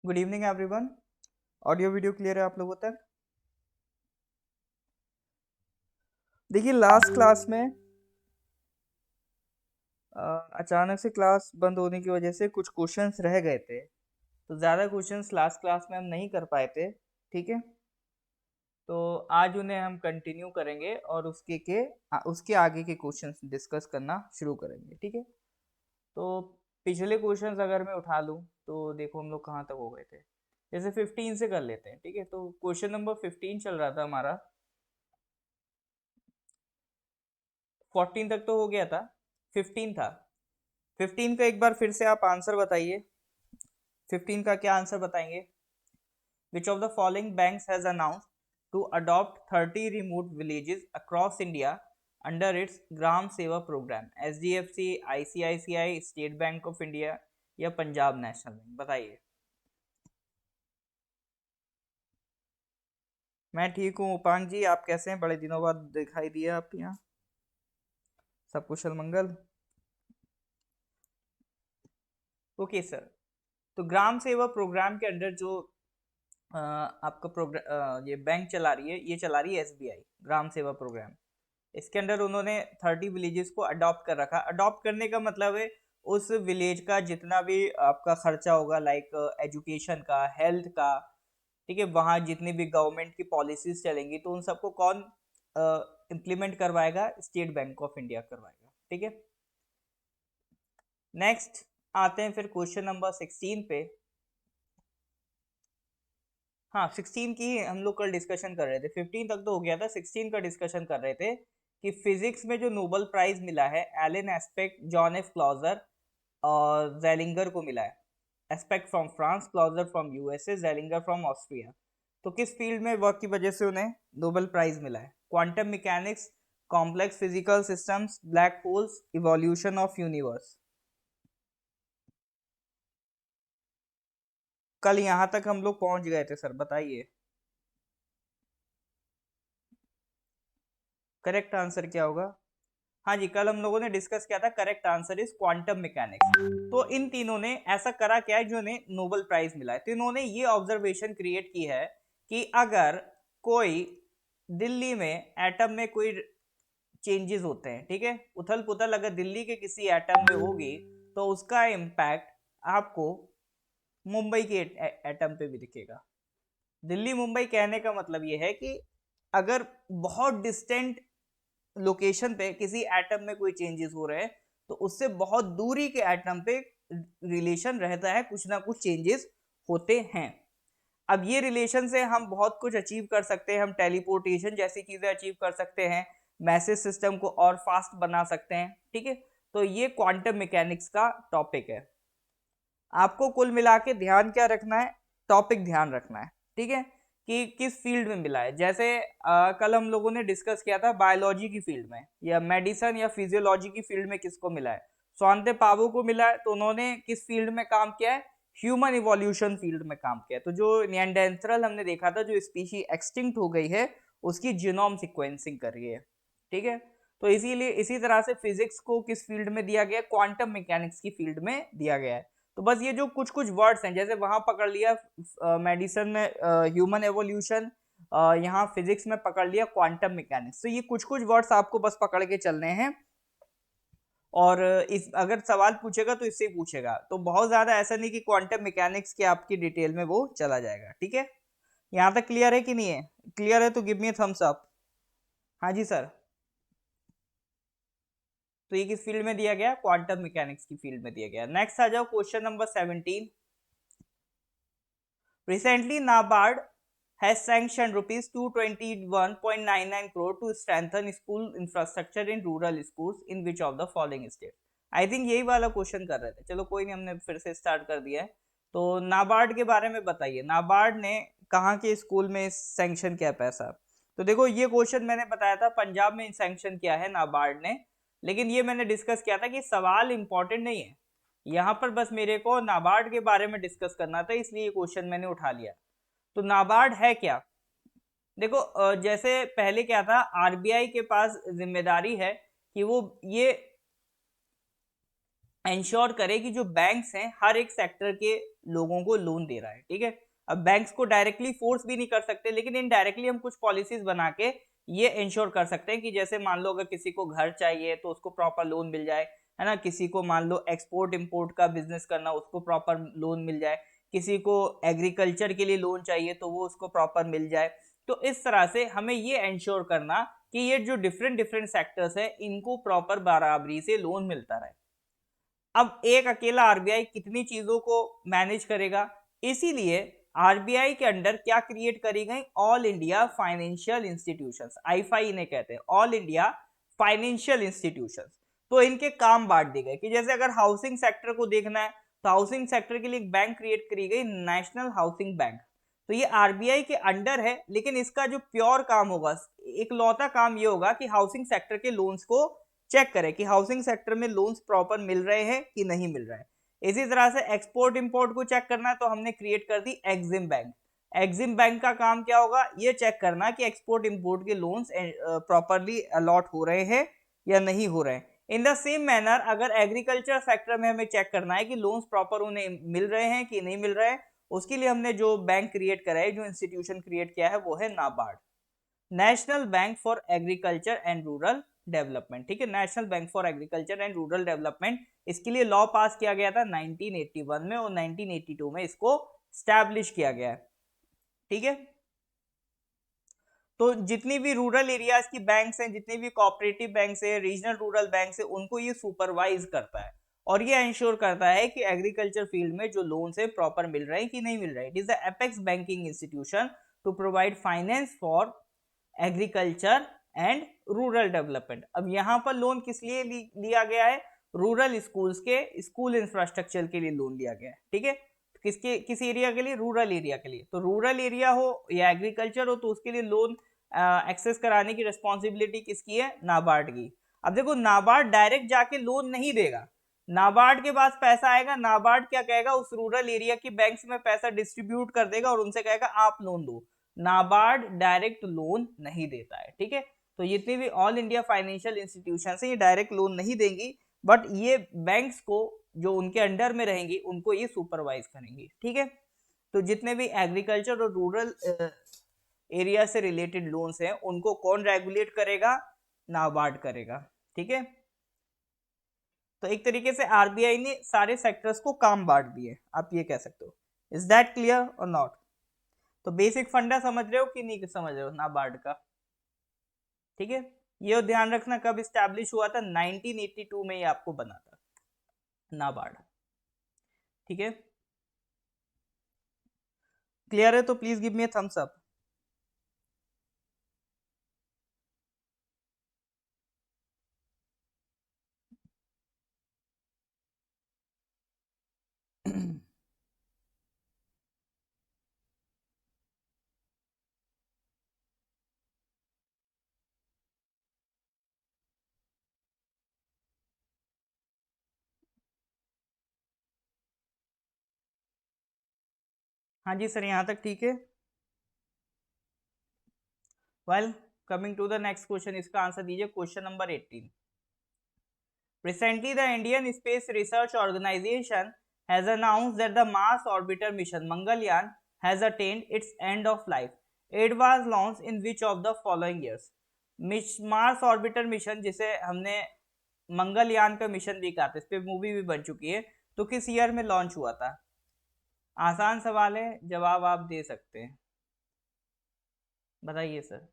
Good evening everyone. Audio video clear है आप लोगों तक? देखिए लास्ट क्लास में अचानक से क्लास बंद होने की वजह से कुछ क्वेश्चंस रह गए थे, तो ज़्यादा क्वेश्चंस लास्ट क्लास में हम नहीं कर पाए थे। ठीक है, तो आज उन्हें हम कंटिन्यू करेंगे और उसके आगे के क्वेश्चंस डिस्कस करना शुरू करेंगे। ठीक है, तो पिछले क्वेश्चंस अगर मैं उठा लूँ तो देखो हम लोग कहाँ तक हो गए थे। जैसे 15 से कर लेते हैं। ठीक है, तो क्वेश्चन नंबर 15 चल रहा था हमारा। 14 तक तो हो गया था, 15 था। 15 का एक बार फिर से आप आंसर बताइए। 15 का क्या आंसर बताएंगे? Which of the following banks has announced to adopt 30 remote villages across India under its Gram Seva program? HDFC, ICICI, State Bank of India या पंजाब नेशनल बैंक? बताइए। मैं ठीक हूँ उपांग जी, आप कैसे हैं? बड़े दिनों बाद दिखाई दिया आप यहाँ। सब कुशल मंगल? Okay sir. तो ग्राम सेवा प्रोग्राम के अंडर जो आपका प्रोग्राम ये बैंक चला रही है, ये चला रही है एसबीआई ग्राम सेवा प्रोग्राम। इसके अंडर उन्होंने 30 विलेजेस को अडॉप्ट कर रखा। अडॉप्ट करने का मतलब है उस विलेज का जितना भी आपका खर्चा होगा, लाइक एजुकेशन का, हेल्थ का, ठीक है, वहाँ जितनी भी गवर्नमेंट की पॉलिसीज चलेंगी तो उन सबको कौन इम्प्लीमेंट करवाएगा? स्टेट बैंक ऑफ इंडिया करवाएगा। ठीक है, नेक्स्ट आते हैं फिर क्वेश्चन नंबर 16 पे। हाँ, 16 की हम लोग कल डिस्कशन कर रहे थे। 15 तक तो हो गया था, 16 का डिस्कशन कर रहे थे कि फिजिक्स में जो नोबेल प्राइज मिला है Alain Aspect, John F Clauser और जेलिंगर को मिला है। Aspect from France, Clauser from USA, Zeilinger from Austria. तो किस फील्ड में वर्क की वजह से उन्हें नोबेल प्राइज मिला है? Quantum mechanics, complex physical systems, black holes, evolution of universe. कल यहाँ तक हम लोग पहुंच गए थे सर, बताइए करेक्ट आंसर क्या होगा? हाँ जी, कल हम लोगों ने डिस्कस किया था, correct answer is quantum mechanics. तो इन तीनों ने ऐसा करा क्या है जो इन्हें नोबेल प्राइज मिला है? तो इन्होंने ये ऑब्जर्वेशन क्रिएट की है कि अगर कोई दिल्ली में एटम में कोई चेंजेस होते हैं, ठीक है, उथल पुथल अगर दिल्ली के किसी एटम में होगी तो उसका इम्पैक्ट आपको मुंबई के एटम पे भी दिखेगा। दिल्ली मुंबई कहने का मतलब ये है कि अगर बहुत डिस्टेंट लोकेशन पे किसी एटम में कोई चेंजेस हो रहे हैं तो उससे बहुत दूरी के एटम पे रिलेशन रहता है, कुछ ना कुछ चेंजेस होते हैं। अब ये रिलेशन से हम बहुत कुछ अचीव कर सकते हैं। हम टेलीपोर्टेशन जैसी चीजें अचीव कर सकते हैं, मैसेज सिस्टम को और फास्ट बना सकते हैं। ठीक है, तो ये क्वांटम मैकेनिक्स का टॉपिक है। आपको कुल मिला के ध्यान क्या रखना है? टॉपिक ध्यान रखना है। ठीक है, कि किस फील्ड में मिला है। जैसे कल हम लोगों ने डिस्कस किया था बायोलॉजी की फील्ड में या मेडिसिन या फिजियोलॉजी की फील्ड में किसको मिला है? स्वांते पावो को मिला है। तो उन्होंने किस फील्ड में काम किया है? ह्यूमन इवोल्यूशन फील्ड में काम किया है। तो जो निएंडरथल हमने देखा था, जो स्पीशी एक्सटिंक्ट हो गई है, उसकी जीनोम सीक्वेंसिंग कर रही है। ठीक है, तो इसीलिए इसी तरह से फिजिक्स को किस फील्ड में दिया गया? क्वांटम मैकेनिक्स की फील्ड में दिया गया है। तो बस ये जो कुछ कुछ वर्ड्स हैं, जैसे वहां पकड़ लिया मेडिसिन में ह्यूमन एवोल्यूशन, यहाँ फिजिक्स में पकड़ लिया क्वांटम मैकेनिक्स। तो ये कुछ कुछ वर्ड्स आपको बस पकड़ के चलने हैं। और इस अगर सवाल पूछेगा तो इससे ही पूछेगा, तो बहुत ज्यादा ऐसा नहीं कि क्वांटम मैकेनिक्स की आपकी डिटेल में वो चला जाएगा। ठीक है, यहाँ तक क्लियर है कि नहीं है? क्लियर है तो गिव मी थम्स अप। हाँ जी सर। तो ये किस फील्ड में दिया गया? क्वांटम मैकेनिक्स की फील्ड में दिया गया। नेक्स्ट आ जाओ, question number 17। Recently, NABARD has sanctioned rupees 221.99 crore to strengthen school infrastructure in rural schools in which of the following states? I think यही वाला क्वेश्चन कर रहे थे। चलो कोई नहीं, हमने फिर से स्टार्ट कर दिया है। तो नाबार्ड के बारे में बताइए, नाबार्ड ने कहाँ के स्कूल में सैंक्शन किया पैसा? तो देखो ये क्वेश्चन मैंने बताया था पंजाब में सैंक्शन किया है नाबार्ड ने, लेकिन ये मैंने डिस्कस किया था कि सवाल इंपॉर्टेंट नहीं है, यहाँ पर बस मेरे को नाबार्ड के बारे में डिस्कस करना था, इसलिए ये क्वेश्चन मैंने उठा लिया। तो नाबार्ड है क्या? देखो जैसे पहले क्या था, आरबीआई के पास जिम्मेदारी है कि वो ये इंश्योर करे कि जो बैंक्स हैं हर एक सेक्टर के लोगों को लोन दे रहा है, ठीक है। अब बैंक्स को डायरेक्टली फोर्स भी नहीं कर सकते, लेकिन इनडायरेक्टली हम कुछ पॉलिसीज बना के ये इंश्योर कर सकते हैं कि जैसे मान लो अगर किसी को घर चाहिए तो उसको प्रॉपर लोन मिल जाए, है ना। किसी को मान लो एक्सपोर्ट इंपोर्ट का बिजनेस करना, उसको प्रॉपर लोन मिल जाए। किसी को एग्रीकल्चर के लिए लोन चाहिए तो वो उसको प्रॉपर मिल जाए। तो इस तरह से हमें ये इंश्योर करना कि ये जो डिफरेंट डिफरेंट सेक्टर्स है इनको प्रॉपर बराबरी से लोन मिलता रहे। अब एक अकेला आरबीआई कितनी चीजों को मैनेज करेगा, इसीलिए आरबीआई के अंडर क्या क्रिएट करी गई, ऑल इंडिया फाइनेंशियल इंस्टीट्यूशंस, आईफाई इन्हें कहते हैं, ऑल इंडिया फाइनेंशियल इंस्टीट्यूशंस। तो इनके काम बांट दिए गए कि जैसे अगर हाउसिंग सेक्टर को देखना है तो हाउसिंग सेक्टर के लिए एक बैंक क्रिएट करी गई, नेशनल हाउसिंग बैंक। तो ये आरबीआई के अंडर है, लेकिन इसका जो प्योर काम होगा, एक लौता काम ये होगा कि हाउसिंग सेक्टर के लोन्स को चेक करें कि हाउसिंग सेक्टर में लोन्स प्रॉपर मिल रहे हैं कि नहीं मिल रहे हैं। इसी तरह से एक्सपोर्ट इंपोर्ट को चेक करना है तो हमने क्रिएट कर दी एग्जिम बैंक। एग्जिम बैंक का काम क्या होगा, ये चेक करना कि एक्सपोर्ट इंपोर्ट के लोन्स प्रॉपरली अलॉट हो रहे हैं या नहीं हो रहे हैं। इन द सेम मैनर अगर एग्रीकल्चर सेक्टर में हमें चेक करना है कि लोन्स प्रॉपर उन्हें मिल रहे हैं कि नहीं मिल रहे हैं, उसके लिए हमने जो बैंक क्रिएट करा है, जो इंस्टीट्यूशन क्रिएट किया है, वो है NABARD, national bank for agriculture and rural development. ठीक है, national bank for agriculture and rural development. इसके लिए लॉ पास किया गया था 1981 में और 1982 में इसको स्टैब्लिश किया गया है। ठीक है, तो जितनी भी रूरल एरियाज की बैंक्स हैं, जितनी भी कोऑपरेटिव बैंक्स हैं, रीजनल रूरल बैंक्स हैं, उनको ये सुपरवाइज करता है और ये इंश्योर करता है कि एग्रीकल्चर फील्ड में जो लोन्स है प्रॉपर मिल रहे हैं कि नहीं मिल रहे हैं। It is the apex banking institution to provide finance for agriculture and rural development. अब यहाँ पर लोन किस लिए लिया गया है, रूरल स्कूल्स के स्कूल इंफ्रास्ट्रक्चर के लिए लोन लिया गया है। ठीक है, किसके किस एरिया के लिए, रूरल एरिया के लिए। तो रूरल एरिया हो या एग्रीकल्चर हो तो उसके लिए लोन एक्सेस कराने की रिस्पॉन्सिबिलिटी किसकी है, नाबार्ड की। अब देखो, नाबार्ड डायरेक्ट जाके लोन नहीं देगा, नाबार्ड के पास पैसा आएगा, नाबार्ड क्या कहेगा, उस रूरल एरिया की बैंक्स में पैसा डिस्ट्रीब्यूट कर देगा और उनसे कहेगा आप लोन दो। नाबार्ड डायरेक्ट लोन नहीं देता है। ठीक है, तो जितनी भी ऑल इंडिया फाइनेंशियल इंस्टीट्यूशन है ये डायरेक्ट लोन नहीं देंगी, बट ये बैंक्स को जो उनके अंडर में रहेंगी उनको ये सुपरवाइज करेंगी। ठीक है, तो जितने भी एग्रीकल्चर और रूरल एरिया से रिलेटेड लोन्स हैं उनको कौन रेगुलेट करेगा, नाबार्ड करेगा। ठीक है, तो एक तरीके से आरबीआई ने सारे सेक्टर्स को काम बांट दिए, आप ये कह सकते हो। इज दैट क्लियर और नॉट? तो बेसिक फंडा समझ रहे हो कि नहीं समझ रहे हो नाबार्ड का? ठीक है, ये ध्यान रखना कब स्टैब्लिश हुआ था, 1982 में ये आपको बना था नाबार्ड। ठीक है, क्लियर है तो please give me a thumbs up. हाँ जी सर, यहाँ तक ठीक है। Well, coming to the next question, इसका आंसर दीजिए question number 18। Recently, the Indian Space Research Organization has announced that the Mars Orbiter mission Mangalyaan has attained its end of life. It was launched in which of the following years? Mars orbiter mission, जिसे हमने मंगलयान का mission भी कहा था, इस पे movie भी बन चुकी है, तो किस ईयर में लॉन्च हुआ था? आसान सवाल है, जवाब आप दे सकते हैं, बताइए सर।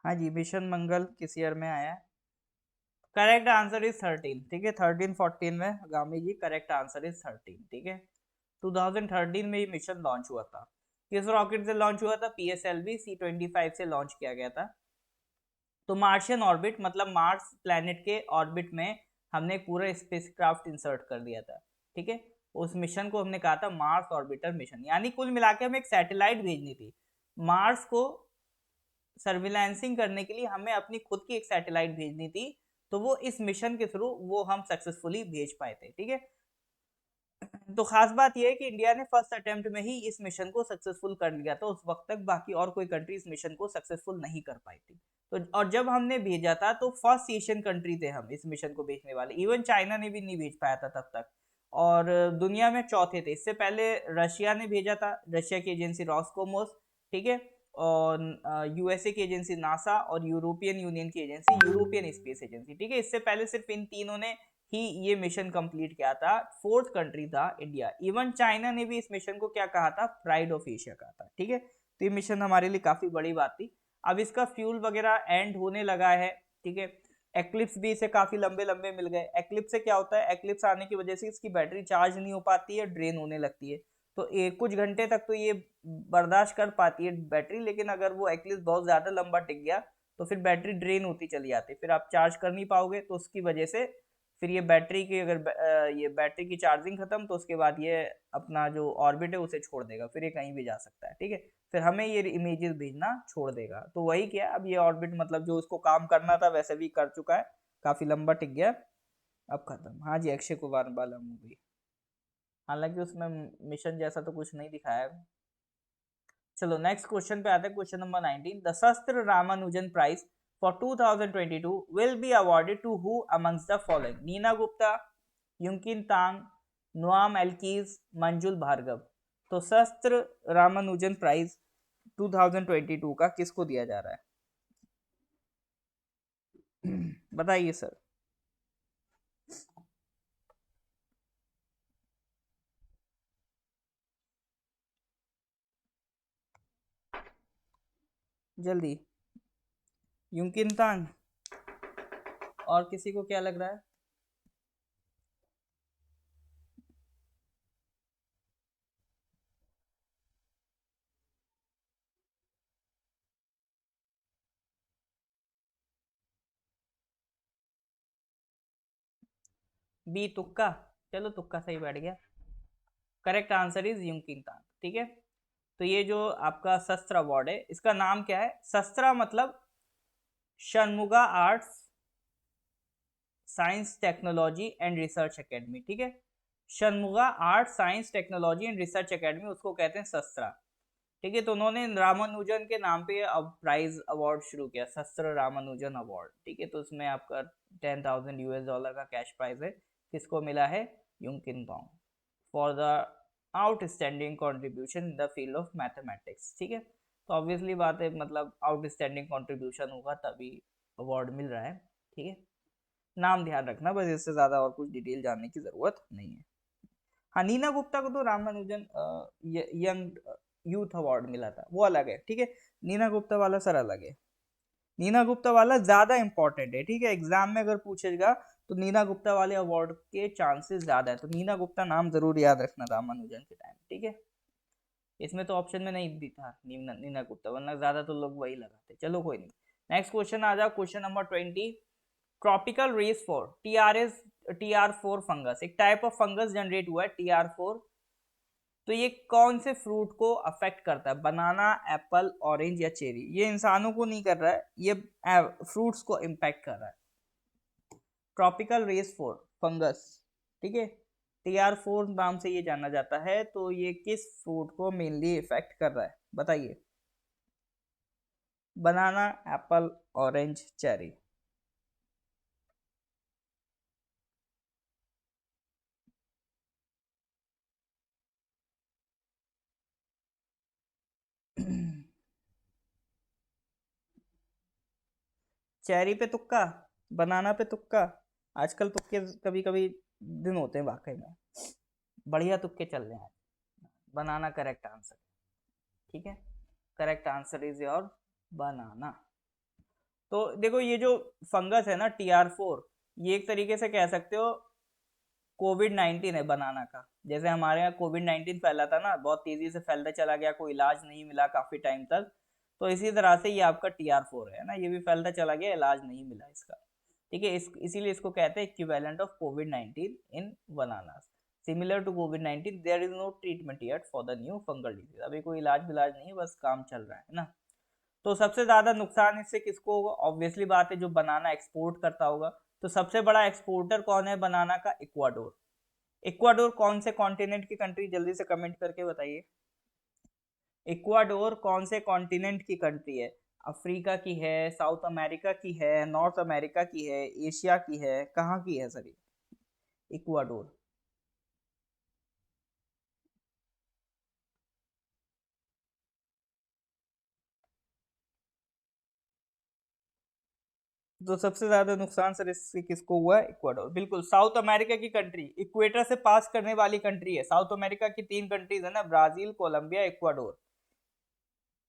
हाँ जी, मिशन मंगल किस ईयर में आया है? करेक्ट आंसर इज 13, ठीक है, 13-14 में गामी जी, करेक्ट आंसर इज 13, ठीक है। 2013 में ये मिशन लॉन्च हुआ था। किस रॉकेट से लॉन्च हुआ था? PSLV C-25 से लॉन्च किया गया था। तो मार्शियन ऑर्बिट मतलब मार्स प्लैनेट के ऑर्बिट में हमने एक पूरा स्पेसक्राफ्ट इंसर्ट कर दिया था, ठीक है। उस मिशन को हमने कहा था मार्स ऑर्बिटर मिशन, यानी कुल मिला के हमें एक सैटेलाइट भेजनी थी मार्स को सर्विलांसिंग करने के लिए, हमें अपनी खुद की एक सैटेलाइट भेजनी थी। तो वो इस मिशन के थ्रू वो हम सक्सेसफुली भेज पाए थे, ठीक है। तो खास बात यह है कि इंडिया ने फर्स्ट अटेम्प्ट में ही इस मिशन को सक्सेसफुल कर लिया था, उस वक्त तक बाकी और कोई कंट्री इस मिशन को सक्सेसफुल नहीं कर पाई थी। तो और जब हमने भेजा था तो फर्स्ट एशियन कंट्री थे हम इस मिशन को भेजने वाले, इवन चाइना ने भी नहीं भेज पाया था तब तक। और दुनिया में चौथे थे। इससे पहले रशिया ने भेजा था, रशिया की एजेंसी रॉसकोमोस, ठीक है। और USA की एजेंसी नासा, और यूरोपियन यूनियन की एजेंसी यूरोपियन स्पेस एजेंसी, ठीक है। इससे पहले सिर्फ इन तीनों ने ही ये मिशन कंप्लीट किया था। फोर्थ कंट्री था इंडिया। इवन चाइना ने भी इस मिशन को क्या कहा था? प्राइड ऑफ एशिया कहा था, ठीक है। तो ये मिशन हमारे लिए काफी बड़ी बात थी। अब इसका फ्यूल वगैरह एंड होने लगा है, ठीक है। एक्लिप्स भी इसे काफी लंबे लंबे मिल गए। एक्लिप्स से क्या होता है? एक्लिप्स आने की वजह से इसकी बैटरी चार्ज नहीं हो पाती है, ड्रेन होने लगती है। तो कुछ घंटे तक तो ये बर्दाश्त कर पाती है बैटरी, लेकिन अगर वो एक्लिप्स बहुत ज्यादा लंबा टिक गया तो फिर बैटरी ड्रेन होती चली जाती है, फिर आप चार्ज कर नहीं पाओगे। तो उसकी वजह से फिर ये बैटरी की अगर ये बैटरी की चार्जिंग खत्म, तो उसके बाद ये अपना जो ऑर्बिट है उसे छोड़ देगा, फिर ये कहीं भी जा सकता है, ठीक है। फिर हमें ये इमेजेस भेजना छोड़ देगा। तो वही क्या, अब ये ऑर्बिट मतलब जो उसको काम करना था वैसे भी कर चुका है, काफी लंबा टिक गया, अब खत्म। हाँ जी, अक्षय कुमार वाला मूवी। हालांकि उसमें मिशन जैसा तो कुछ नहीं दिखाया है। चलो नेक्स्ट क्वेश्चन पे आते हैं, question number 19। The SASTRA Ramanujan prize for 2022 will be awarded to who amongst the following? Neena Gupta, Yunqing Tang, Noam Elkies, Manjul Bhargava. तो शस्त्र रामानुजन प्राइज 2022 का किसको दिया जा रहा है? बताइए सर। जल्दी। युंकिन तांग, और किसी को क्या लग रहा है? बी तुक्का। चलो तुक्का सही बैठ गया। करेक्ट आंसर इज युंकिन तांग, ठीक है। तो ये जो आपका शस्त्र अवार्ड है, इसका नाम क्या है? शस्त्रा मतलब Shanmuga arts science technology and research academy, ठीक है। Shanmuga art science technology and research academy, उसको कहते हैं शस्त्रा, ठीक है। तो उन्होंने रामानुजन के नाम पे अब प्राइज अवार्ड शुरू किया, शस्त्र रामानुजन अवार्ड, ठीक है। तो उसमें आपका $10,000 का कैश प्राइज है। किसको मिला है? Yunqing Tang, for the outstanding contribution in the field of mathematics, ठीक है। तो ऑब्वियसली बात है, मतलब आउटस्टैंडिंग कंट्रीब्यूशन होगा तभी अवार्ड मिल रहा है, ठीक है। नाम ध्यान रखना बस, इससे ज्यादा और कुछ डिटेल जानने की जरूरत नहीं है। हाँ, नीना गुप्ता को तो रामानुजन यंग यूथ अवार्ड मिला था, वो अलग है, ठीक है। नीना गुप्ता वाला सर अलग है। नीना गुप्ता वाला ज्यादा इंपॉर्टेंट है, ठीक है। एग्जाम में अगर पूछेगा तो नीना गुप्ता वाले अवार्ड के चांसेस ज्यादा है, तो नीना गुप्ता नाम जरूर याद रखना रामानुजन के टाइम, ठीक है। इसमें तो ऑप्शन में नहीं भी था नीना नीना गुप्ता, वरना ज्यादा तो लोग वही लगाते। चलो कोई नहीं। नेक्स्ट क्वेश्चन आ जाओ, question number 20। Tropical race four TR4 fungus, एक टाइप ऑफ फंगस जनरेट हुआ है TR4। तो ये कौन से फ्रूट को अफेक्ट करता है? बनाना, एप्पल, ऑरेंज या चेरी? ये इंसानों को नहीं कर रहा है, ये फ्रूट्स को इम्पैक्ट कर रहा है। ट्रॉपिकल रेस फोर फंगस, ठीक है, TR4 नाम से ये जाना जाता है। तो ये किस फ्रूट को मेनली इफेक्ट कर रहा है? बताइए। बनाना, एप्पल, ऑरेंज, चेरी? चेरी पे तुक्का, बनाना पे तुक्का। आजकल तुक्के कभी कभी दिन होते हैं वाकई में। बढ़िया तुक्के चल रहे हैं। बनाना करेक्ट आंसर, ठीक है। करेक्ट आंसर इज योर बनाना। तो देखो ये जो फंगस है ना TR4, ये एक तरीके से कह सकते हो कोविड-19 है बनाना का। जैसे हमारे यहाँ कोविड-19 फैला था ना, बहुत तेजी से फैलता चला गया, कोई इलाज नहीं मिला काफी टाइम तक। तो इसी तरह से ये आपका TR4 है ना, ये भी फैलता चला गया, इलाज नहीं मिला इसका। ठीक है, इसीलिए इसको कहते हैं equivalent of covid in bananas. Similar to covid there is no treatment yet for the new fungal disease. अभी कोई इलाज विलाज नहीं, बस काम चल रहा है ना। तो सबसे ज्यादा नुकसान इससे किसको होगा? ऑब्वियसली बात है, जो बनाना एक्सपोर्ट करता होगा। तो सबसे बड़ा एक्सपोर्टर कौन है बनाना का? इक्वाडोर। इक्वाडोर कौन से कॉन्टिनेंट की कंट्री? जल्दी से कमेंट करके बताइए। इक्वाडोर कौन से कॉन्टिनेंट की कंट्री है? अफ्रीका की है, साउथ अमेरिका की है, नॉर्थ अमेरिका की है, एशिया की है, कहाँ की है सर ये इक्वाडोर? तो सबसे ज्यादा नुकसान सर इससे किसको हुआ है? इक्वाडोर, बिल्कुल साउथ अमेरिका की कंट्री, इक्वेटर से पास करने वाली कंट्री है। साउथ अमेरिका की 3 कंट्रीज है ना, ब्राजील, कोलंबिया, इक्वाडोर।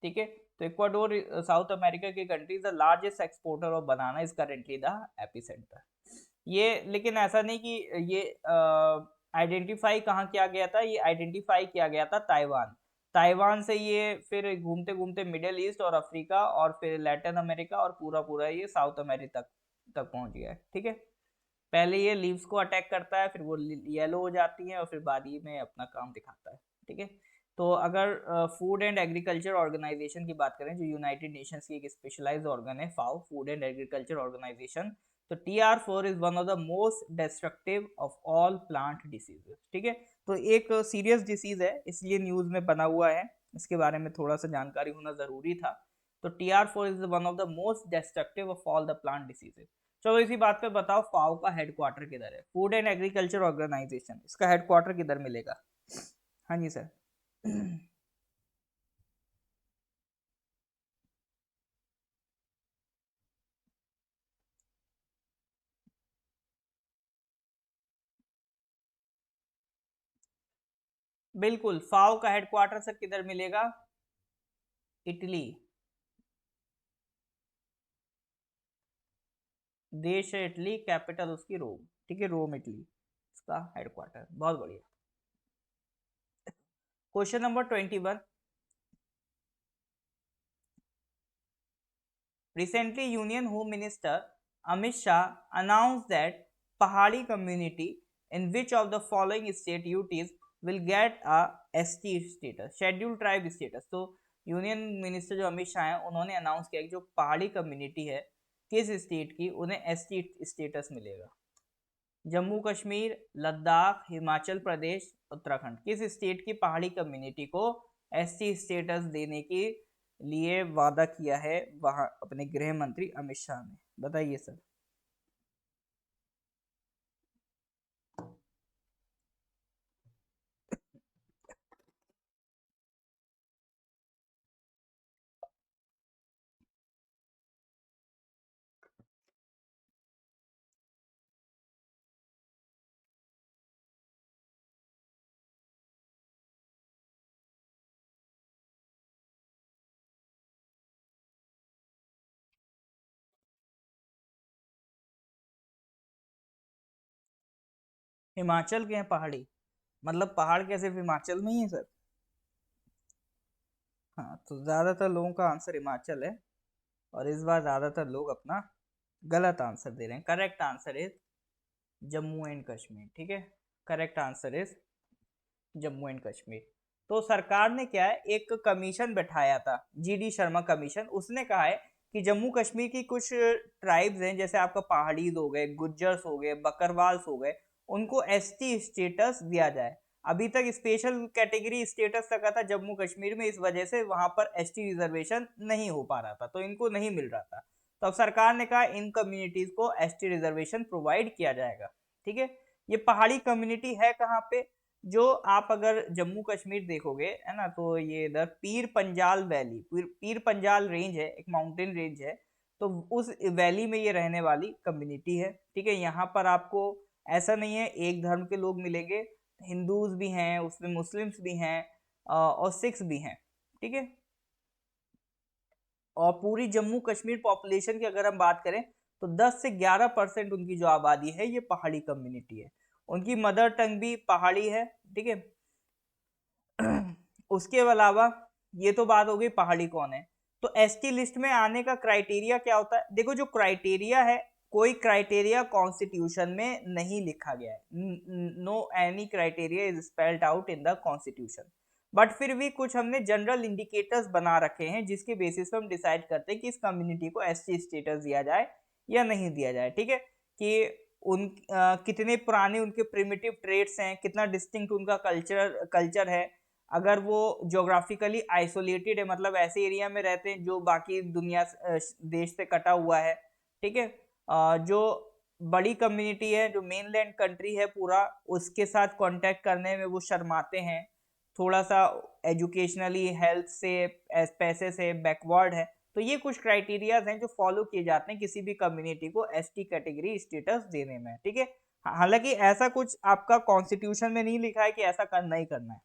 ठीक है, तो इक्वाडोर साउथ अमेरिका की country the largest exporter of banana is currently the epicentre. ये लेकिन ऐसा नहीं कि ये आइडेंटिफाई कहाँ किया गया था, ये आइडेंटिफाई किया गया था ताइवान। ताइवान से ये फिर घूमते घूमते मिडिल ईस्ट और अफ्रीका और फिर लैटिन अमेरिका और पूरा पूरा ये साउथ अमेरिका तक पहुंच गया है। ठीक है, पहले ये लीव्स को अटैक करता है, फिर वो येलो हो जाती है और फिर बाद ही में अपना काम दिखाता है। ठीक है, तो अगर फूड एंड एग्रीकल्चर ऑर्गेनाइजेशन की बात करें, जो यूनाइटेड नेशंस की एक स्पेशलाइज्ड ऑर्गन है, फाओ, फूड एंड एग्रीकल्चर ऑर्गेनाइजेशन, तो TR4 is one of the most destructive of all plant diseases. ठीक है, तो एक सीरियस डिसीज है, इसलिए न्यूज में बना हुआ है, इसके बारे में थोड़ा सा जानकारी होना जरूरी था। तो TR4 is one of the most destructive of all the plant diseases. चलो इसी बात पे बताओ, फाओ का हेडक्वार्टर किधर है? फूड एंड एग्रीकल्चर ऑर्गेनाइजेशन, इसका हेडक्वार्टर किधर मिलेगा? हाँ जी सर। बिल्कुल, फाओ का हेडक्वार्टर सर किधर मिलेगा? इटली। देश है इटली, कैपिटल उसकी रोम। ठीक है, रोम इटली इसका हेडक्वार्टर। बहुत बढ़िया। Question number 21। Recently, Union Home Minister Amit Shah announced that Pahadi community in which of the following state UTs will get a ST status, Scheduled Tribe status। तो union minister जो अमित शाह हैं, उन्होंने announce किया कि जो पहाड़ी कम्युनिटी है किस स्टेट की, उन्हें एसटी स्टेटस मिलेगा। जम्मू कश्मीर, लद्दाख, हिमाचल प्रदेश, उत्तराखंड, किस स्टेट की पहाड़ी कम्युनिटी को एसटी स्टेटस देने के लिए वादा किया है वहां अपने गृह मंत्री अमित शाह ने? बताइए सर। हिमाचल के हैं पहाड़ी? मतलब पहाड़ क्या सिर्फ हिमाचल में ही है सर? हाँ, तो ज्यादातर लोगों का आंसर हिमाचल है, और इस बार ज्यादातर लोग अपना गलत आंसर दे रहे हैं। Correct answer is Jammu and Kashmir. ठीक है, correct answer is Jammu and Kashmir. तो सरकार ने क्या है, एक कमीशन बैठाया था, GD शर्मा कमीशन। उसने कहा है कि जम्मू कश्मीर की कुछ ट्राइब्स हैं, जैसे आपका पहाड़ीज हो गए, गुज्जर्स हो गए, बकरवाल्स हो गए, उनको ST स्टेटस दिया जाए। अभी तक स्पेशल कैटेगरी स्टेटस तक था जम्मू कश्मीर में, इस वजह से वहां पर ST रिजर्वेशन नहीं हो पा रहा था, तो इनको नहीं मिल रहा था। तो अब सरकार ने कहा इन कम्युनिटीज को ST रिजर्वेशन प्रोवाइड किया जाएगा। ठीक है, ये पहाड़ी कम्युनिटी है कहाँ पे? जो आप अगर जम्मू कश्मीर देखोगे है ना, तो ये इधर पीर पंजाल वैली, पीर पंजाल रेंज है, एक माउंटेन रेंज है। तो उस वैली में ये रहने वाली कम्युनिटी है। ठीक है, यहाँ पर आपको ऐसा नहीं है एक धर्म के लोग मिलेंगे, हिंदूज भी हैं उसमें, मुस्लिम्स भी हैं और सिख्स भी हैं। ठीक है, और पूरी जम्मू कश्मीर पॉपुलेशन की अगर हम बात करें तो 10 से 11% उनकी जो आबादी है ये पहाड़ी कम्युनिटी है। उनकी मदर टंग भी पहाड़ी है, ठीक है। उसके अलावा ये तो बात हो गई पहाड़ी कौन है। तो एसटी लिस्ट में आने का क्राइटेरिया क्या होता है? देखो जो क्राइटेरिया है, कोई क्राइटेरिया कॉन्स्टिट्यूशन में नहीं लिखा गया है, no any criteria is spelled out in the constitution, but फिर भी कुछ हमने जनरल इंडिकेटर्स बना रखे हैं जिसके बेसिस पे हम डिसाइड करते हैं कि इस कम्युनिटी को एसटी स्टेटस दिया जाए या नहीं दिया जाए, ठीक है। कि उन कितने पुराने उनके प्रिमिटिव ट्रेड्स हैं, कितना डिस्टिंक्ट उनका कल्चर है, अगर वो ज्योग्राफिकली आइसोलेटेड है, मतलब ऐसे एरिया में रहते हैं जो बाकी दुनिया देश से कटा हुआ है, ठीक है। जो बड़ी कम्युनिटी है, जो मेनलैंड कंट्री है पूरा, उसके साथ कांटेक्ट करने में वो शर्माते हैं, थोड़ा सा एजुकेशनली हेल्थ से पैसे से बैकवर्ड है। तो ये कुछ क्राइटेरियाज हैं जो फॉलो किए जाते हैं किसी भी कम्युनिटी को एसटी कैटेगरी स्टेटस देने में, ठीक है। हालांकि ऐसा कुछ आपका कॉन्स्टिट्यूशन में नहीं लिखा है कि ऐसा करना ही करना है।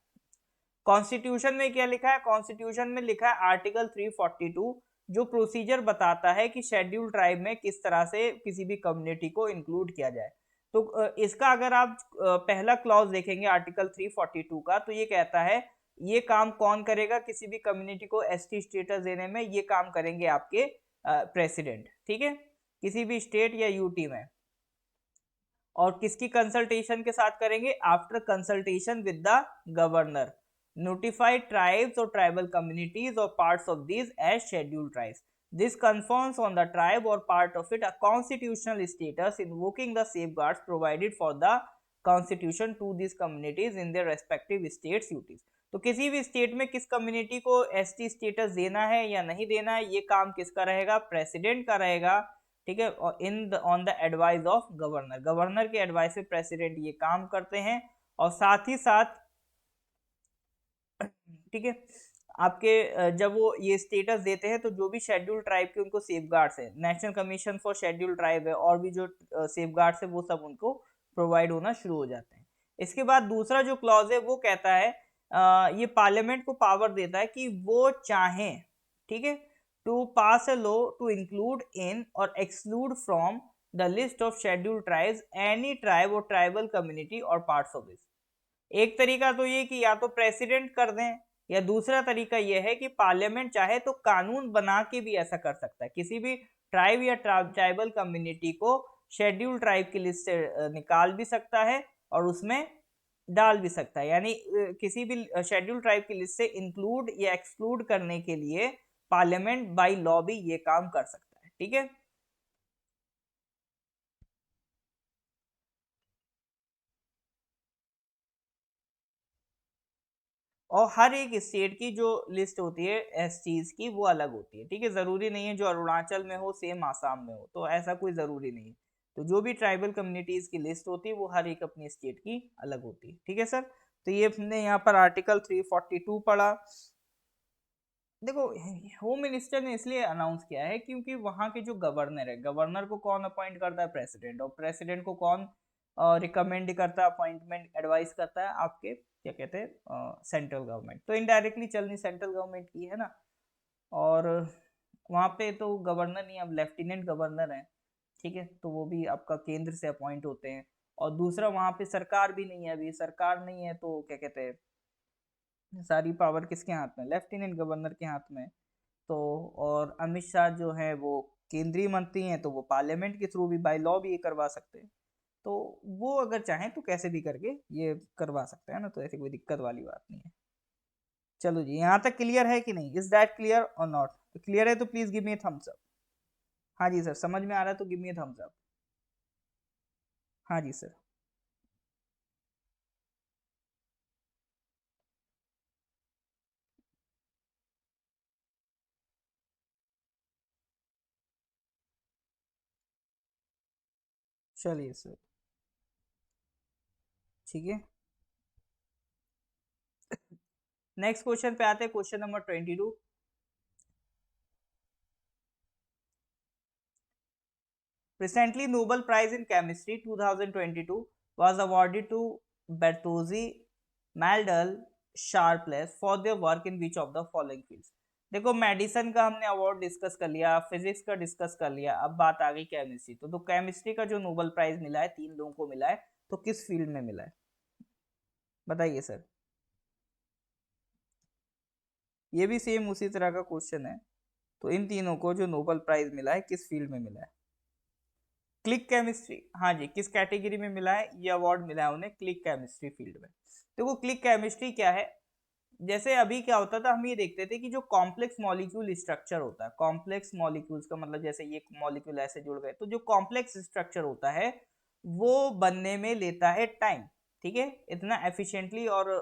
कॉन्स्टिट्यूशन में क्या लिखा है? कॉन्स्टिट्यूशन में लिखा है आर्टिकल 342, जो प्रोसीजर बताता है कि शेड्यूल ट्राइब में किस तरह से किसी भी कम्युनिटी को इंक्लूड किया जाए। तो इसका अगर आप पहला क्लॉज देखेंगे आर्टिकल 342 का, तो ये कहता है ये काम कौन करेगा किसी भी कम्युनिटी को एसटी स्टेटस देने में? ये काम करेंगे आपके प्रेसिडेंट, ठीक है, किसी भी स्टेट या यूटी में। और किसकी कंसल्टेशन के साथ करेंगे? After consultation with the governor, notify tribes or tribal communities or parts of these as scheduled tribes. This confers on the tribe or part of it a constitutional status, invoking the safeguards provided for the constitution to these communities in their respective states UTs. तो किसी भी state में किस community को ST status देना है या नहीं देना है, ये काम किसका रहेगा? प्रेसिडेंट का रहेगा, ठीक है। और on the advice of governor, governor के एडवाइस से प्रेसिडेंट ये काम करते हैं। और साथ ही साथ, ठीक है, आपके जब वो ये स्टेटस देते हैं तो जो भी शेड्यूल ट्राइब के उनको सेफगार्ड्स है, national commission for schedule tribe है, और भी जो सेफगार्ड्स है वो सब उनको प्रोवाइड होना शुरू हो जाते हैं। इसके बाद दूसरा जो क्लॉज है वो कहता है ये पार्लियामेंट को पावर देता है कि वो चाहे, ठीक है, to pass a law to include in or exclude from the list of schedule tribes any tribe or tribal community or parts of this. एक तरीका तो ये कि या तो प्रेसिडेंट कर दें, या दूसरा तरीका यह है कि पार्लियामेंट चाहे तो कानून बना के भी ऐसा कर सकता है, किसी भी ट्राइब या ट्राइबल कम्युनिटी को शेड्यूल ट्राइब की लिस्ट से निकाल भी सकता है और उसमें डाल भी सकता है। यानी किसी भी शेड्यूल ट्राइब की लिस्ट से इंक्लूड या एक्सक्लूड करने के लिए पार्लियामेंट बाय लॉ भी ये काम कर सकता है, ठीक है। और हर एक स्टेट की जो लिस्ट होती है एस चीज की वो अलग होती है, ठीक है। जरूरी नहीं है जो अरुणाचल में हो सेम आसाम में हो, तो ऐसा कोई जरूरी नहीं है। तो जो भी ट्राइबल कम्युनिटीज की लिस्ट होती है वो हर एक अपनी स्टेट की अलग होती है, ठीक है सर। तो ये हमने यहाँ पर आर्टिकल 342 पढ़ा। देखो, होम मिनिस्टर ने इसलिए अनाउंस किया है क्योंकि वहां के जो गवर्नर है, गवर्नर को कौन अपॉइंट करता है? प्रेसिडेंट। और प्रेसिडेंट को कौन रिकमेंड करता है, अपॉइंटमेंट एडवाइस करता है? आपके क्या कहते हैं, सेंट्रल गवर्नमेंट। तो इनडायरेक्टली चलनी सेंट्रल गवर्नमेंट की है ना। और वहाँ पे तो गवर्नर नहीं, अब लेफ्टिनेंट गवर्नर है, ठीक है, तो वो भी आपका केंद्र से अपॉइंट होते हैं। और दूसरा वहाँ पे सरकार भी नहीं है, अभी सरकार नहीं है, तो क्या कहते हैं, सारी पावर किसके हाथ में? लेफ्टिनेंट गवर्नर के हाथ में। तो और अमित शाह जो है वो केंद्रीय मंत्री हैं, तो वो पार्लियामेंट के थ्रू भी बाय लॉ भी ये करवा सकते हैं। तो वो अगर चाहें तो कैसे भी करके ये करवा सकते हैं ना, तो ऐसी कोई दिक्कत वाली बात नहीं है। चलो जी, यहाँ तक क्लियर है कि नहीं? इज दैट क्लियर और नॉट? क्लियर है तो please give me thumbs up. हाँ जी सर, समझ में आ रहा है तो गिव मी थम्स अप। हाँ जी सर। चलिए सर, ठीक है। नेक्स्ट क्वेश्चन पे आते हैं, question number 22। Recently, Nobel Prize in Chemistry 2022 was awarded to Bertozzi, Maldal, Sharpless for their work in which of the following fields? देखो मेडिसिन का हमने अवार्ड डिस्कस कर लिया, फिजिक्स का डिस्कस कर लिया, अब बात आ गई केमिस्ट्री। तो केमिस्ट्री का जो नोबेल प्राइज मिला है 3 लोगों को मिला है, तो किस फील्ड में मिला है बताइए सर। ये भी सेम उसी तरह का क्वेश्चन है। तो इन तीनों को जो नोबेल प्राइज मिला है किस फील्ड में मिला है? क्लिक केमिस्ट्री, हाँ जी, किस कैटेगरी में मिला है ये अवार्ड मिला है उन्हें? क्लिक केमिस्ट्री फील्ड में। देखो क्लिक केमिस्ट्री क्या है, जैसे अभी क्या होता था, हम ये देखते थे कि जो कॉम्प्लेक्स मॉलिक्यूल स्ट्रक्चर होता है, कॉम्प्लेक्स मॉलिक्यूल्स का मतलब जैसे ये मॉलिक्यूल ऐसे जुड़ गए, तो जो कॉम्प्लेक्स स्ट्रक्चर होता है वो बनने में लेता है टाइम, ठीक है, इतना एफिशिएंटली और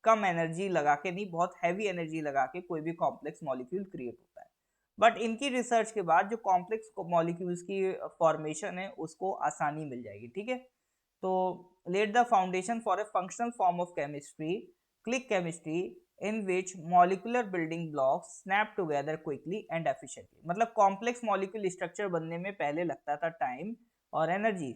कम एनर्जी लगा के नहीं, बहुत हैवी एनर्जी लगा के कोई भी कॉम्प्लेक्स मॉलिक्यूल क्रिएट होता है। बट इनकी रिसर्च के बाद जो कॉम्प्लेक्स मॉलिक्यूल्स की फॉर्मेशन है उसको आसानी मिल जाएगी, ठीक है। तो let the foundation for a functional form of chemistry, click chemistry, in which molecular building blocks snap together quickly and efficiently. मतलब कॉम्प्लेक्स मॉलिक्यूल स्ट्रक्चर बनने में पहले लगता था टाइम और एनर्जी,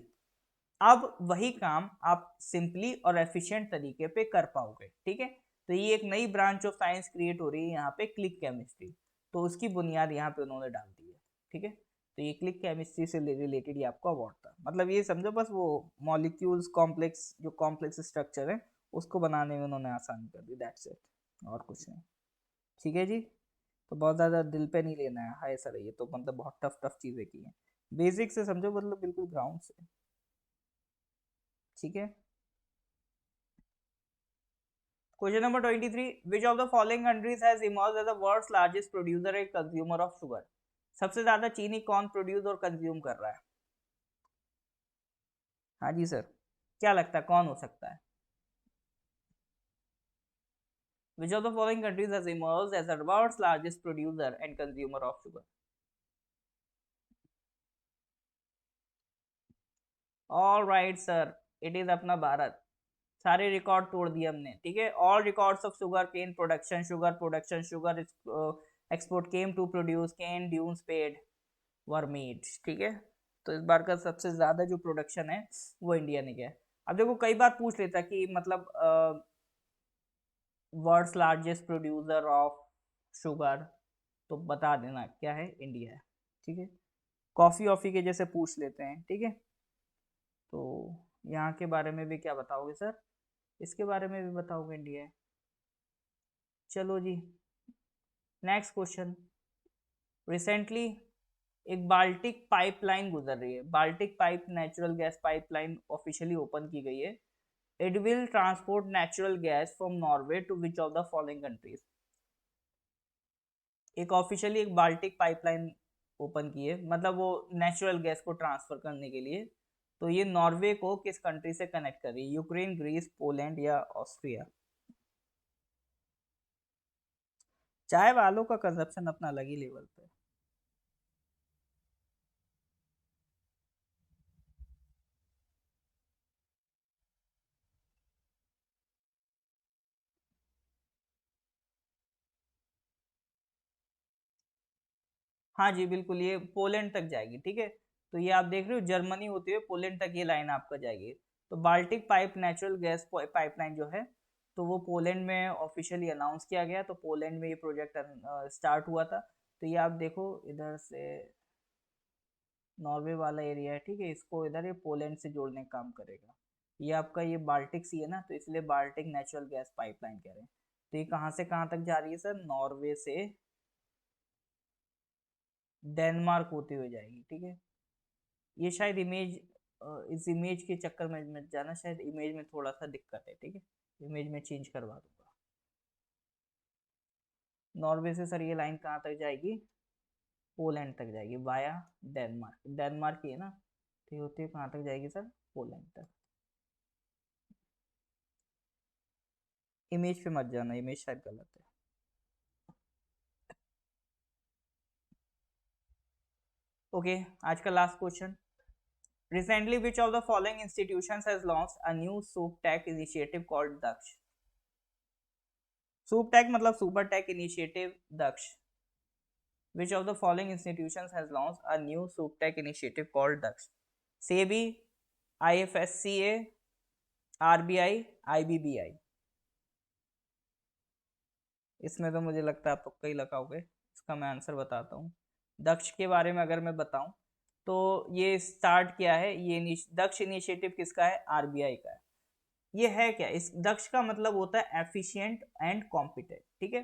अब वही काम आप सिंपली और एफिशिएंट तरीके पे कर पाओगे, ठीक है। तो ये एक नई ब्रांच ऑफ साइंस क्रिएट हो रही है यहाँ पे, क्लिक केमिस्ट्री। तो उसकी बुनियाद यहाँ पे उन्होंने डाल दी है, ठीक है। तो ये क्लिक केमिस्ट्री से रिलेटेड ये आपका अवार्ड था। मतलब ये समझो बस वो मॉलिक्यूल्स कॉम्प्लेक्स, जो कॉम्प्लेक्स स्ट्रक्चर है उसको बनाने में उन्होंने आसानी कर दी, दैट्स इट, और कुछ नहीं। ठीक है जी। तो बहुत ज़्यादा दिल पे नहीं लेना है, हाय सर ये तो मतलब बहुत टफ टफ चीज़ें की हैं, बेसिक से समझो, मतलब बिल्कुल ग्राउंड से, ठीक है। Question number 23. Which of the following countries has emerged as the world's largest producer and consumer of sugar? सबसे ज्यादा चीनी कौन प्रोड्यूस और कंज्यूम कर रहा है? हाँ जी सर, क्या लगता है कौन हो सकता है? Which of the following countries has emerged as the world's largest producer and consumer of sugar? All right sir, it is अपना भारत। सारे रिकॉर्ड तोड़ दिए हमने, ठीक है। All records of sugar cane production, sugar export came to produce cane dunes paid were made, ठीक है। तो इस बार का सबसे ज्यादा जो प्रोडक्शन है वो इंडिया ने किया है। अब देखो कई बार पूछ लेता कि मतलब world's largest producer of sugar, तो बता देना क्या है, इंडिया है, ठीक है। कॉफी ऑफी के जैसे पूछ लेते हैं, ठीक है। तो यहाँ के बारे में भी क्या बताओगे सर? इसके बारे में भी बताओगे इंडिया है। चलो जी, नेक्स्ट क्वेश्चन। रिसेंटली एक बाल्टिक पाइपलाइन गुजर रही है, Baltic pipe natural gas pipeline officially open की गई है। It will transport natural gas from Norway to which of the following countries? एक ऑफिशियली एक बाल्टिक पाइपलाइन ओपन की है, मतलब वो नेचुरल गैस को ट्रांसफर करने के लिए। तो ये नॉर्वे को किस कंट्री से कनेक्ट कर रही है? यूक्रेन, ग्रीस, पोलैंड या ऑस्ट्रिया? चाय वालों का कंजप्शन अपना अलग ही लेवल पे है। हाँ जी बिल्कुल, ये पोलैंड तक जाएगी, ठीक है। तो ये आप देख रहे हो जर्मनी होते हुए पोलैंड तक ये लाइन आपका जाएगी। तो Baltic pipe natural gas pipeline जो है, तो वो पोलैंड में ऑफिशियली अनाउंस किया गया। तो पोलैंड में ये प्रोजेक्ट स्टार्ट हुआ था। तो ये आप देखो इधर से नॉर्वे वाला एरिया है, ठीक है, इसको इधर ये पोलैंड से जोड़ने का काम करेगा। ये आपका ये बाल्टिक सी है ना, तो इसलिए बाल्टिक नेचुरल गैस पाइपलाइन कह रहे हैं। तो ये कहाँ से कहाँ तक जा रही है सर? नॉर्वे से डेनमार्क होते हुए जाएगी, ठीक है। ये शायद इमेज, इस इमेज के चक्कर में मत जाना, शायद इमेज में थोड़ा सा दिक्कत है, ठीक है। इमेज में चेंज करवा दूंगा। नॉर्वे से सर ये लाइन कहाँ तक जाएगी? पोलैंड तक जाएगी वाया डेनमार्क, डेनमार्क ही है ना, तो ये होती है कहाँ तक जाएगी सर? पोलैंड तक। इमेज पे मत जाना, इमेज शायद गलत है। ओके, आज का last question. Recently, which of the following institutions has launched a new soup tech initiative called Daksh? soup tech मतलब super tech initiative Daksh. Which of the following institutions has launched a new soup tech initiative called Daksh? SEBI, IFSCA, RBI, IBBI. इसमें तो मुझे लगता है आप तुक्का ही लगाओगे। इसका मैं आंसर बताता हूँ। दक्ष के बारे में अगर मैं बताऊं तो ये स्टार्ट किया है, ये दक्ष इनिशिएटिव किसका है? आरबीआई का है। ये है क्या? इस दक्ष का मतलब होता है एफिशिएंट एंड कॉम्पिटेंट, ठीक है,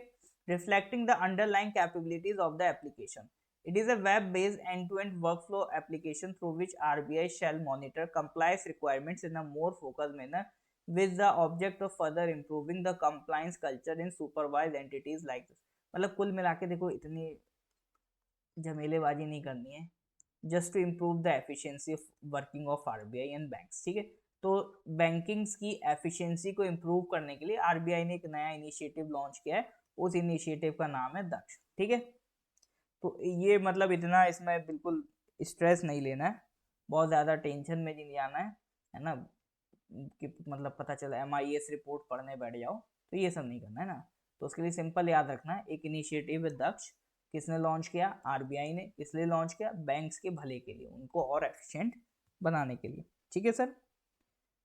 reflecting the underlying capabilities of the application. It is a web based end to end workflow application through which RBI shall monitor compliance requirements in a more focused manner with the object of further improving the compliance culture in supervised entities like this। मतलब कुल मिला के देखो, इतनी झमेलेबाजी नहीं करनी है, just to improve the efficiency of working of RBI and banks, ठीक है। तो बैंकिंग्स की एफिशिएंसी को इम्प्रूव करने के लिए आरबीआई ने एक नया इनिशिएटिव लॉन्च किया है, उस इनिशिएटिव का नाम है दक्ष, ठीक है। तो ये मतलब इतना इसमें बिल्कुल स्ट्रेस नहीं लेना है, बहुत ज़्यादा टेंशन में नहीं आना है ना, कि मतलब पता चला MIS रिपोर्ट पढ़ने बैठ जाओ, तो ये सब नहीं करना है ना। तो उसके लिए सिंपल याद रखना है, एक इनिशिएटिव है दक्ष, किसने लॉन्च किया? आरबीआई ने। इसलिए लॉन्च किया बैंक्स के भले के लिए, उनको और एफिशिएंट बनाने के लिए, ठीक है सर।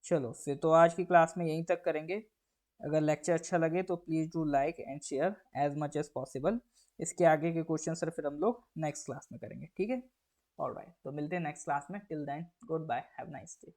चलो फिर तो आज की क्लास में यहीं तक करेंगे। अगर लेक्चर अच्छा लगे तो please do like and share as much as possible. इसके आगे के क्वेश्चन सर फिर हम लोग नेक्स्ट क्लास में करेंगे, ठीक है। ऑलराइट, तो मिलते हैं नेक्स्ट क्लास में। Till then goodbye, have nice day.